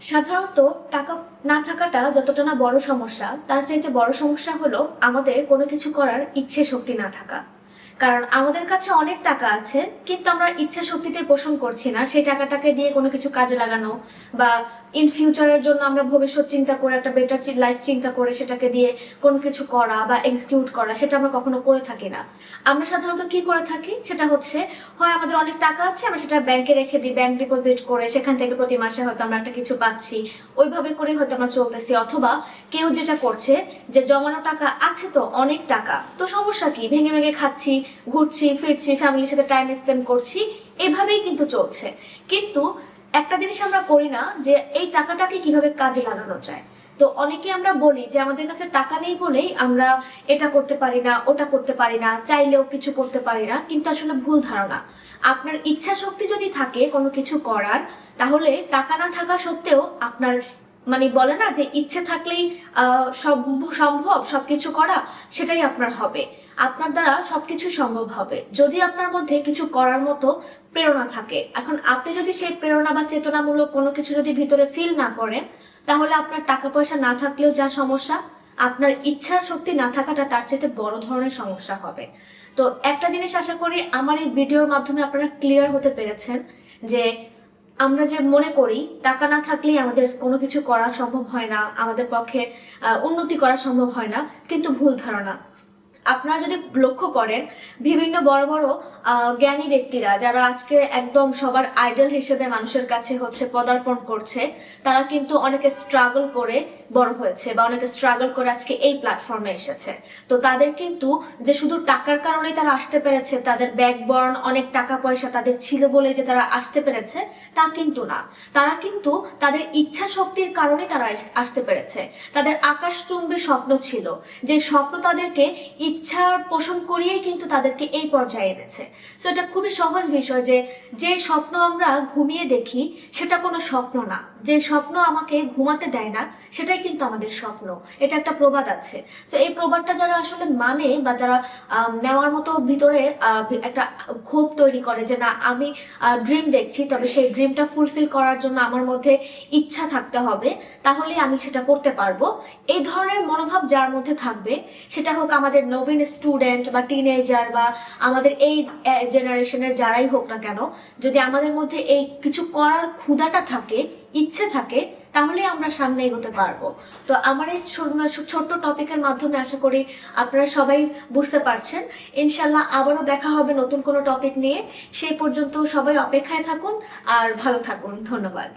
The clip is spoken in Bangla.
সাধারণত টাকা না থাকাটা যতটা না বড় সমস্যা, তার চাইতে বড় সমস্যা হলো আমাদের কোনো কিছু করার ইচ্ছে শক্তি না থাকা। কারণ আমাদের কাছে অনেক টাকা আছে, কিন্তু আমরা ইচ্ছা শক্তিটাই পোষণ করছি না সেই টাকাটাকে দিয়ে কোনো কিছু কাজে লাগানো, বা ইন ফিউচারের জন্য আমরা ভবিষ্যৎ চিন্তা করে একটা বেটার লাইফ চিন্তা করে সেটাকে দিয়ে কোনো কিছু করা বা এক্সিকিউট করা, সেটা আমরা কখনো করে থাকি না। আমরা সাধারণত কি করে থাকি সেটা হচ্ছে, হয় আমাদের অনেক টাকা আছে আমরা সেটা ব্যাংকে রেখে দিই, ব্যাংক ডিপোজিট করে সেখান থেকে প্রতি মাসে হয়তো আমরা একটা কিছু পাচ্ছি, ওইভাবে করে হয়তো আমরা চলতেছি। অথবা কেউ যেটা করছে, যে জমানো টাকা আছে তো অনেক টাকা, তো সমস্যা কি, ভেঙে ভেঙে খাচ্ছি, ঘুরছি ফিরছি, ফ্যামিলির সাথে টাইম স্পেন্ড করছি, এভাবেই কিন্তু চলছে। কিন্তু একটা জিনিস আমরা করি না, যে এই টাকাটাকে কিভাবে কাজে লাগানো যায়। তো অনেকে আমরা বলি যে আমাদের কাছে টাকা নেই বলেই আমরা এটা করতে পারি না, ওটা করতে পারি না, চাইলেও কিছু করতে পারি না, কিন্তু আসলে ভুল ধারণা। আপনার ইচ্ছা শক্তি যদি থাকে কোনো কিছু করার, তাহলে টাকা না থাকা সত্ত্বেও আপনার, মানে বলে না যে ইচ্ছে থাকলেই সব সম্ভব, সবকিছু করা, সেটাই আপনার হবে। আপনার দ্বারা সবকিছু সম্ভব হবে যদি আপনার মধ্যে কিছু করার মতো প্রেরণা থাকে। এখন আপনি যদি সেই প্রেরণা বা চেতনামূলক কোনো কিছু যদি ভিতরে ফিল না করেন, তাহলে আপনার টাকা পয়সা না থাকলেও যা সমস্যা, আপনার ইচ্ছার শক্তি না থাকাটা তার চেয়ে বড় ধরনের সমস্যা হবে। তো একটা জিনিস আশা করি আমার এই ভিডিওর মাধ্যমে আপনারা ক্লিয়ার হতে পেরেছেন, যে আমরা যে মনে করি টাকা না থাকলেই আমাদের কোনো কিছু করা সম্ভব হয় না, আমাদের পক্ষে উন্নতি করা সম্ভব হয় না, কিন্তু ভুল ধারণা। আপনারা যদি লক্ষ্য করেন, বিভিন্ন বড় বড় জ্ঞানী ব্যক্তিরা যারা আজকে একদম সবার আইডল হিসেবে মানুষের কাছে হচ্ছে পদার্পণ করছে, তারা কিন্তু অনেকে স্ট্রাগল করে বড় হয়েছে, বা অনেকে স্ট্রাগল করে আজকে এই প্ল্যাটফর্মে এসেছে। তো তাদের কিন্তু যে শুধু টাকার কারণেই তারা আসতে পেরেছে, তাদের ব্যাকবর্ন অনেক টাকা পয়সা তাদের ছিল বলে যে তারা আসতে পেরেছে, তা কিন্তু না। তারা কিন্তু তাদের ইচ্ছা শক্তির কারণে তারা আসতে পেরেছে। তাদের আকাশচুম্বী স্বপ্ন ছিল, যে স্বপ্ন তাদেরকে ইচ্ছার পোষণ করিয়েই কিন্তু তাদেরকে এই পর্যায়ে এনেছে। সো এটা খুবই সহজ বিষয়, যে যে স্বপ্ন আমরা ঘুমিয়ে দেখি সেটা কোনো স্বপ্ন না, যে স্বপ্ন আমাকে ঘুমাতে দেয় না সেটাই কিন্তু আমাদের স্বপ্ন। এটা একটা প্রবাদ আছে। সো এই প্রবাদটা যারা আসলে মানে, বা যারা নেওয়ার মতো ভিতরে একটা ক্ষোভ তৈরি করে, যে না আমি ড্রিম দেখছি, তবে সেই ড্রিমটা ফুলফিল করার জন্য আমার মধ্যে ইচ্ছা থাকতে হবে, তাহলে আমি সেটা করতে পারবো, এই ধরনের মনোভাব যার মধ্যে থাকবে, সেটা হোক আমাদের নবীন স্টুডেন্ট বা টিনেজার, বা আমাদের এই জেনারেশনের যারাই হোক না কেন, যদি আমাদের মধ্যে এই কিছু করার ক্ষুধাটা থাকে, ইচ্ছে থাকে, তাহলে আমরা সামনে এগোতে পারবো। তো আমার এই ছোট্ট টপিকের মাধ্যমে আশা করি আপনারা সবাই বুঝতে পারছেন। ইনশাল্লাহ আবারও দেখা হবে নতুন কোনো টপিক নিয়ে। সেই পর্যন্ত সবাই অপেক্ষায় থাকুন আর ভালো থাকুন। ধন্যবাদ।